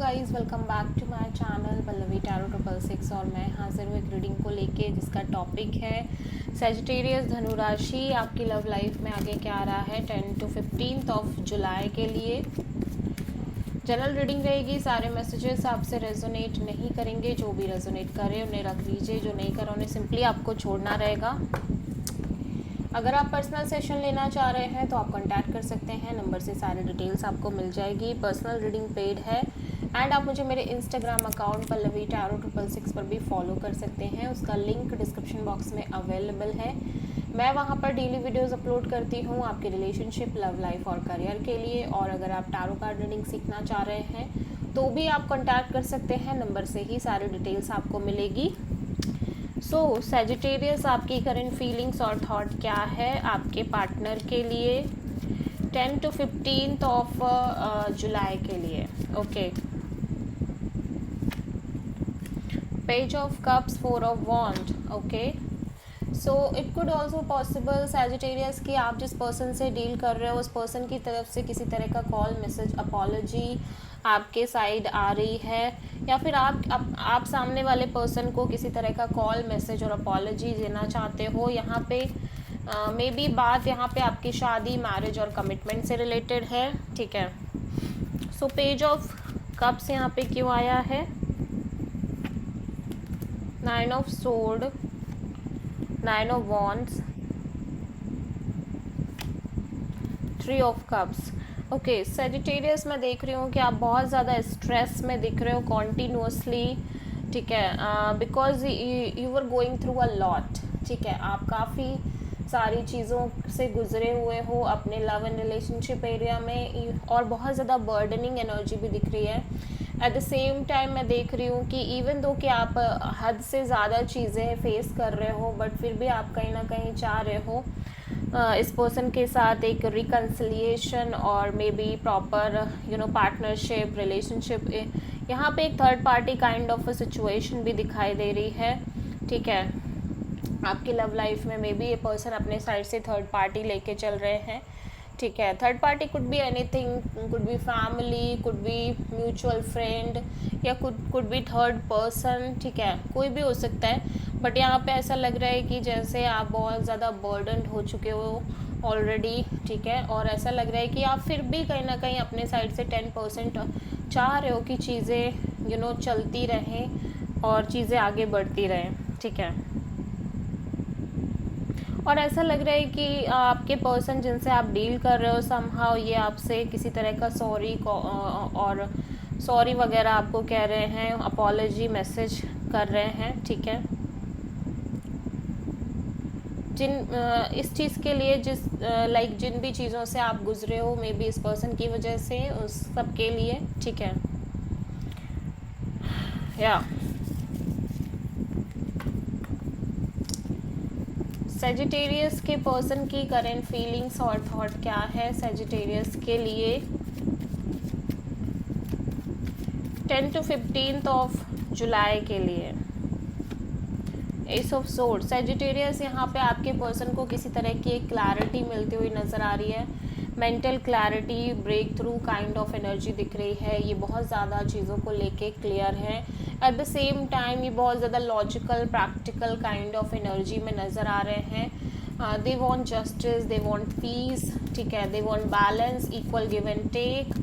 Guys, welcome back to my channel Pallavi tarot 666 और मैं हाजिर हूँ एक रीडिंग को लेके जिसका टॉपिक है सैजिटेरियस धनु राशि। आपकी लव लाइफ में आगे क्या आ रहा है 10 to 15 ऑफ जुलाई के लिए। जनरल रीडिंग रहेगी, सारे मैसेजेस आपसे रेजोनेट नहीं करेंगे। जो भी रेजोनेट करे उन्हें रख लीजिए, जो नहीं करे उन्हें सिंपली आपको छोड़ना रहेगा। अगर आप पर्सनल सेशन लेना चाह रहे हैं तो आप कांटेक्ट कर सकते हैं, नंबर से सारी डिटेल्स आपको मिल जाएगी। पर्सनल रीडिंग पेड है एंड आप मुझे मेरे इंस्टाग्राम अकाउंट पल्लवी टैरो 666 पर भी फॉलो कर सकते हैं, उसका लिंक डिस्क्रिप्शन बॉक्स में अवेलेबल है। मैं वहां पर डेली वीडियोस अपलोड करती हूं आपके रिलेशनशिप, लव लाइफ और करियर के लिए। और अगर आप टैरो कार्ड रीडिंग सीखना चाह रहे हैं तो भी आप कॉन्टैक्ट कर सकते हैं, नंबर से ही सारी डिटेल्स आपको मिलेगी। सो सैजिटेरियस, आपकी करंट फीलिंग्स और थॉट क्या है आपके पार्टनर के लिए 10 to 15 ऑफ जुलाई के लिए। Okay, page of cups, 4 of wand. Okay, so it could also possible Sagittarius कि आप जिस पर्सन से डील कर रहे हो उस पर्सन की तरफ से किसी तरह का कॉल, मैसेज, अपॉलजी आपके साइड आ रही है, या फिर आप सामने वाले पर्सन को किसी तरह का कॉल, मैसेज और अपॉलजी देना चाहते हो। यहाँ पे मे बी बात यहाँ पे आपकी शादी, मैरिज और कमिटमेंट से रिलेटेड है। ठीक है, सो पेज ऑफ कप्स यहाँ पे क्यों आया है? 9 of sword, 9 of wands, 3 of cups. Okay, Sagittarius मैं देख रही हूँ कि आप बहुत ज़्यादा स्ट्रेस में दिख रहे हो कॉन्टीन्यूसली। ठीक है, because you are going through a lot. ठीक है, आप काफ़ी सारी चीज़ों से गुजरे हुए हो अपने लव एंड रिलेशनशिप एरिया में, और बहुत ज़्यादा बर्डनिंग एनर्जी भी दिख रही है। एट द सेम टाइम मैं देख रही हूँ कि इवन दो कि आप हद से ज़्यादा चीज़ें फेस कर रहे हो, बट फिर भी आप कहीं ना कहीं चाह रहे हो इस पर्सन के साथ एक रिकन्सिलिएशन और may be proper partnership, relationship. यहाँ पे एक third party kind of a situation भी दिखाई दे रही है। ठीक है, आपकी लव लाइफ में मे बी ये पर्सन अपने साइड से थर्ड पार्टी लेके चल रहे हैं। ठीक है, third party could be anything, could be family, could be mutual friend, या कुड बी थर्ड पर्सन। ठीक है, कोई भी हो सकता है, बट यहाँ पे ऐसा लग रहा है कि जैसे आप बहुत ज़्यादा बर्डन हो चुके हो ऑलरेडी। ठीक है, और ऐसा लग रहा है कि आप फिर भी कहीं ना कहीं अपने साइड से 10% चाह रहे हो कि चीज़ें चलती रहें और चीज़ें आगे बढ़ती रहें। ठीक है, और ऐसा लग रहा है कि आपके पर्सन जिनसे आप डील कर रहे हो समहाउ ये आपसे किसी तरह का सॉरी वगैरह आपको कह रहे हैं, अपॉलजी मैसेज कर रहे हैं। ठीक है, इस चीज़ के लिए जिन भी चीज़ों से आप गुजरे हो मे बी इस पर्सन की वजह से, उस सब के लिए। ठीक है, या सैजिटेरियस के पर्सन की करंट फीलिंग्स और थॉट क्या है सैजिटेरियस के लिए 10 to 15 ऑफ जुलाई के लिए। एस ऑफ सोर्ड, सैजिटेरियस यहाँ पे आपके पर्सन को किसी तरह की एक क्लैरिटी मिलती हुई नज़र आ रही है। Mental clarity, breakthrough kind of energy दिख रही है। ये बहुत ज़्यादा चीज़ों को लेके क्लियर है। एट द सेम टाइम ये बहुत ज़्यादा logical, practical kind of energy में नज़र आ रहे हैं। They want justice, they want peace. ठीक है, they want balance, equal give and take.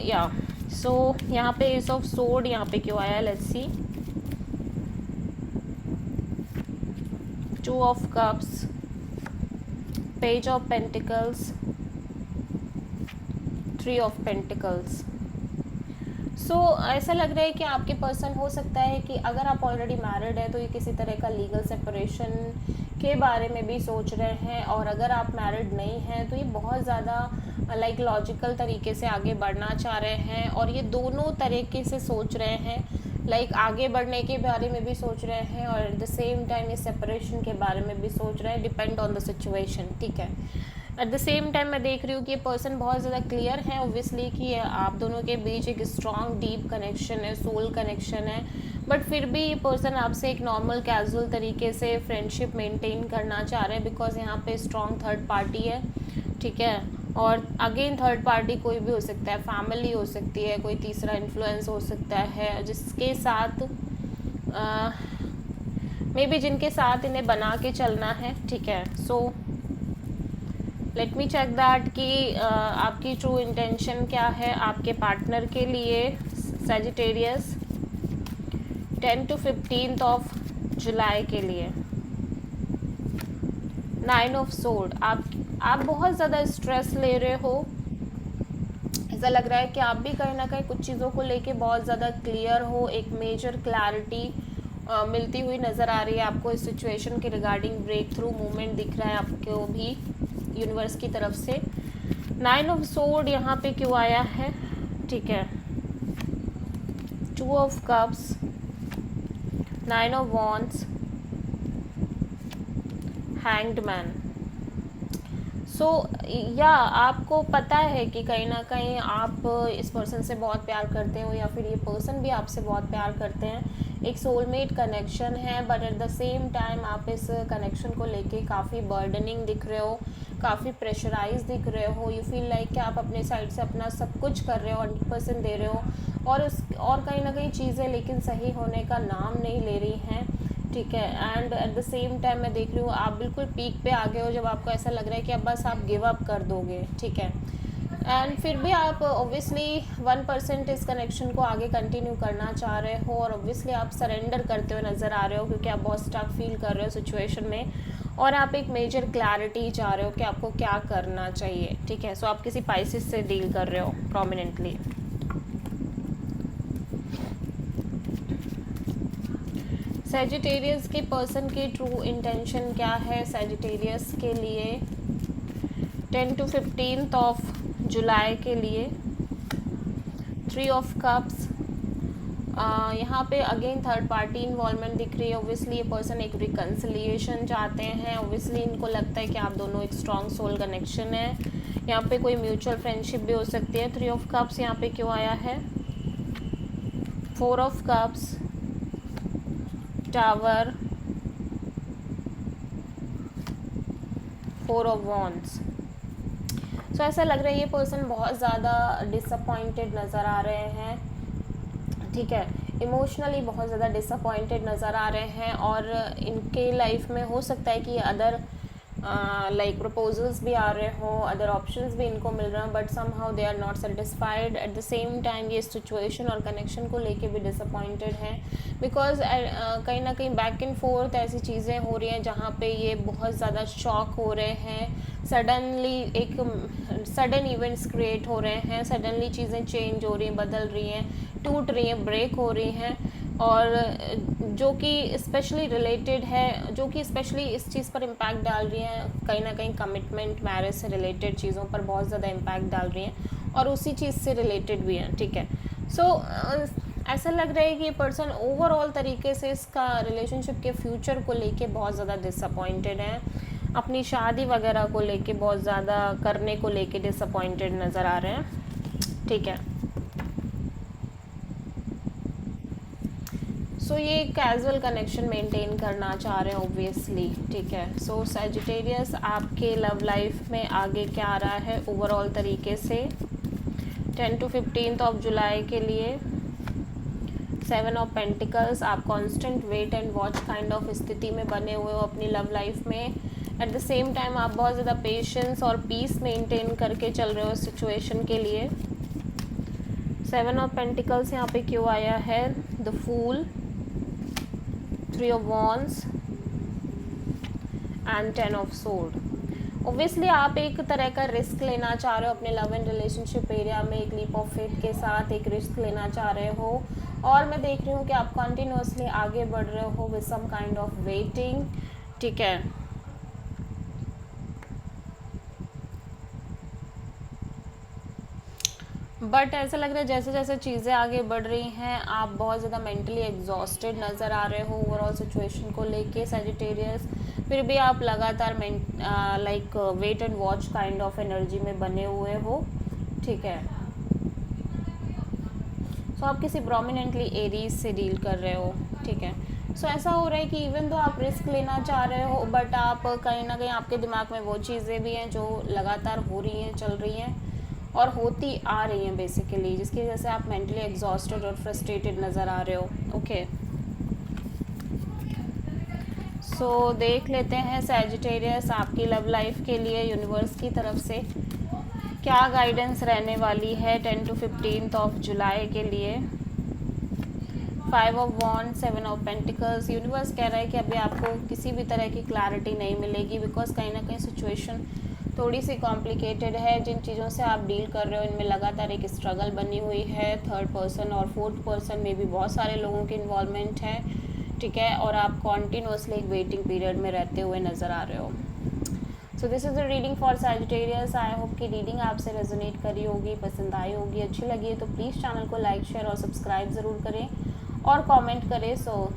या सो यहाँ पे एस ऑफ सोर्ड यहाँ पे क्यों आया? Let's see. 2 of cups, page of pentacles, 3 of pentacles. So ऐसा लग रहा है कि आपके पर्सन, हो सकता है कि अगर आप ऑलरेडी मैरिड है तो ये किसी तरह का लीगल सेपरेशन के बारे में भी सोच रहे हैं, और अगर आप मैरिड नहीं हैं तो ये बहुत ज़्यादा लॉजिकल तरीके से आगे बढ़ना चाह रहे हैं, और ये दोनों तरीके से सोच रहे हैं। आगे बढ़ने के बारे में भी सोच रहे हैं और एट द सेम टाइम ये सेपरेशन के बारे में भी सोच रहे हैं, डिपेंड ऑन द सिचुएशन। ठीक है, एट द सेम टाइम मैं देख रही हूँ कि ये पर्सन बहुत ज़्यादा क्लियर है ऑब्वियसली कि आप दोनों के बीच एक स्ट्रॉन्ग डीप कनेक्शन है, सोल कनेक्शन है, बट फिर भी ये पर्सन आपसे एक नॉर्मल कैजुअल तरीके से फ्रेंडशिप मेंटेन करना चाह रहे हैं, बिकॉज यहाँ पे स्ट्रॉन्ग थर्ड पार्टी है। ठीक है, और अगेन थर्ड पार्टी कोई भी हो सकता है, फैमिली हो सकती है, कोई तीसरा इन्फ्लुएंस हो सकता है जिसके साथ मे बी जिनके साथ इन्हें बना के चलना है, ठीक है। So let me check that कि आपकी ट्रू इंटेंशन क्या है आपके पार्टनर के लिए सैजिटेरियस 10 to 15 ऑफ जुलाई के लिए। 9 ऑफ सोर्ड, आप बहुत ज़्यादा स्ट्रेस ले रहे हो। ऐसा लग रहा है कि आप भी कहीं ना कहीं कुछ चीज़ों को लेके बहुत ज़्यादा क्लियर हो, एक मेजर क्लैरिटी मिलती हुई नज़र आ रही है आपको इस सिचुएशन के रिगार्डिंग। ब्रेक थ्रू मूवमेंट दिख रहा है आपको भी यूनिवर्स की तरफ से। 9 ऑफ सोर्ड यहाँ पे क्यों आया है, ठीक है। 2 of cups, 9 of wands, hanged man. So या आपको पता है कि कहीं ना कहीं आप इस पर्सन से बहुत प्यार करते हो या फिर ये पर्सन भी आपसे बहुत प्यार करते हैं। एक सोलमेट कनेक्शन है, but at the same time आप इस कनेक्शन को लेके काफ़ी बर्डनिंग दिख रहे हो, काफ़ी प्रेशराइज दिख रहे हो। यू फील लाइक कि आप अपने साइड से अपना सब कुछ कर रहे हो, 100% दे रहे हो, और कहीं ना कहीं चीज़ें लेकिन सही होने का नाम नहीं ले रही हैं, ठीक है। And eight the same time मैं देख रही हूँ आप बिल्कुल पीक पे आ गए हो, जब आपको ऐसा लग रहा है कि अब बस आप गिव अप कर दोगे, ठीक है। एंड फिर भी आप ऑब्वियसली 1% इस कनेक्शन को आगे कंटिन्यू करना चाह रहे हो, और ऑब्वियसली आप सरेंडर करते हुए नज़र आ रहे हो क्योंकि आप बहुत स्टक फील कर रहे हो सिचुएशन में, और आप एक मेजर क्लैरिटी चाह रहे हो कि आपको क्या करना चाहिए, ठीक है। सो आप किसी पाइसिस से डील कर रहे हो प्रोमिनेंटली। सैजिटेरियस के पर्सन की ट्रू इंटेंशन क्या है सैजिटेरियस के लिए 10 to 15 ऑफ जुलाई के लिए। 3 ऑफ कप्स, यहाँ पे अगेन थर्ड पार्टी इन्वॉल्वमेंट दिख रही है। ओब्वियसली ये पर्सन एक रिकन्सिलिएशन चाहते हैं, ओब्वियसली इनको लगता है कि आप दोनों एक स्ट्रॉन्ग सोल कनेक्शन है। यहाँ पे कोई म्यूचुअल फ्रेंडशिप भी हो सकती है। 3 ऑफ कप्स यहाँ पे क्यों आया है, 4 of cups, tower, 4 of wands. So ऐसा लग रहा है ये पर्सन बहुत ज़्यादा डिसअपॉइंटेड नज़र आ रहे हैं, ठीक है। इमोशनली बहुत ज़्यादा डिसअपॉइंटेड नज़र आ रहे हैं, और इनके लाइफ में हो सकता है कि अदर लाइक प्रपोजल्स भी आ रहे हो, अदर ऑप्शंस भी इनको मिल रहे हैं, but somehow they are not satisfied. At the same time ये सिचुएशन और कनेक्शन को लेके भी डिसअपॉइंटेड हैं, बिकॉज कहीं ना कहीं बैक एंड फोर्थ ऐसी चीज़ें हो रही हैं जहाँ पे ये बहुत ज़्यादा शॉक हो रहे हैं। सडनली एक सडन इवेंट्स क्रिएट हो रहे हैं, सडनली चीज़ें चेंज हो रही हैं, बदल रही हैं, टूट रही हैं, ब्रेक हो रही हैं, और जो कि स्पेशली रिलेटेड है, जो कि स्पेशली इस चीज़ पर इम्पैक्ट डाल रही हैं, कहीं ना कहीं कमिटमेंट, मैरिज से रिलेटेड चीज़ों पर बहुत ज़्यादा इम्पैक्ट डाल रही हैं, और उसी चीज़ से रिलेटेड भी हैं, ठीक है। सो ऐसा लग रहा है कि ये पर्सन ओवरऑल तरीके से इसका रिलेशनशिप के फ्यूचर को लेके बहुत ज़्यादा डिसअपॉइंटेड है, अपनी शादी वगैरह को लेके बहुत ज़्यादा करने को लेके डिसअपॉइंटेड नज़र आ रहे हैं, ठीक है। सो ये कैजुअल कनेक्शन मेंटेन करना चाह रहे हैं ऑब्वियसली, ठीक है। सो सैजिटेरियस आपके लव लाइफ में आगे क्या आ रहा है ओवरऑल तरीके से 10 to 15 ऑफ जुलाई के लिए। 7 ऑफ पेंटिकल्स, आप constant wait and watch kind of स्थिति में बने हुए हो अपनी लव लाइफ में। एट द सेम टाइम आप बहुत ज़्यादा पेशेंस और पीस मेंटेन करके चल रहे हो सिचुएशन के लिए। 7 ऑफ पेंटिकल्स यहाँ पे क्यों आया है, the fool, 3 of wands and 10 of sword. Obviously आप एक तरह का रिस्क लेना चाह रहे हो अपने लव एंड रिलेशनशिप एरिया में, एक लीप ऑफ फेथ के साथ एक रिस्क लेना चाह रहे हो, और मैं देख रही हूँ कि आप कंटिन्यूसली आगे बढ़ रहे हो with some kind of waiting, ठीक है। बट ऐसा लग रहा है जैसे जैसे चीज़ें आगे बढ़ रही हैं आप बहुत ज़्यादा मेंटली एग्जॉस्टेड नज़र आ रहे हो ओवरऑल सिचुएशन को लेके सैजिटेरियस। फिर भी आप लगातार like wait and watch kind of energy में बने हुए हो, ठीक है। सो आप किसी प्रोमिनेंटली एरीज से डील कर रहे हो, ठीक है। सो ऐसा हो रहा है कि इवन तो आप रिस्क लेना चाह रहे हो, बट आप कहीं ना कहीं आपके दिमाग में वो चीज़ें भी हैं जो लगातार हो रही हैं, चल रही हैं और होती आ रही हैं बेसिकली, जिसकी वजह से आप मेंटली एग्जॉस्टेड और फ्रस्ट्रेटेड नज़र आ रहे हो। ओके, सो देख लेते हैं सैजिटेरियस आपकी लव लाइफ के लिए यूनिवर्स की तरफ से क्या गाइडेंस रहने वाली है 10 to 15 ऑफ जुलाई के लिए। 5 of wand, 7 of pentacles. Universe कह रहा है कि अभी आपको किसी भी तरह की क्लैरिटी नहीं मिलेगी, बिकॉज कहीं ना कहीं सिचुएशन थोड़ी सी कॉम्प्लिकेटेड है। जिन चीज़ों से आप डील कर रहे हो इनमें लगातार एक स्ट्रगल बनी हुई है। थर्ड पर्सन और फोर्थ पर्सन में भी बहुत सारे लोगों की इन्वॉल्वमेंट है, ठीक है, और आप कॉन्टीन्यूसली एक वेटिंग पीरियड में रहते हुए नज़र आ रहे हो। So this is the reading for Sagittarius. I hope कि रीडिंग आपसे रेजोनेट करी होगी, पसंद आई होगी, अच्छी लगी है तो प्लीज़ चैनल को लाइक, शेयर और सब्सक्राइब ज़रूर करें और कमेंट करें। सो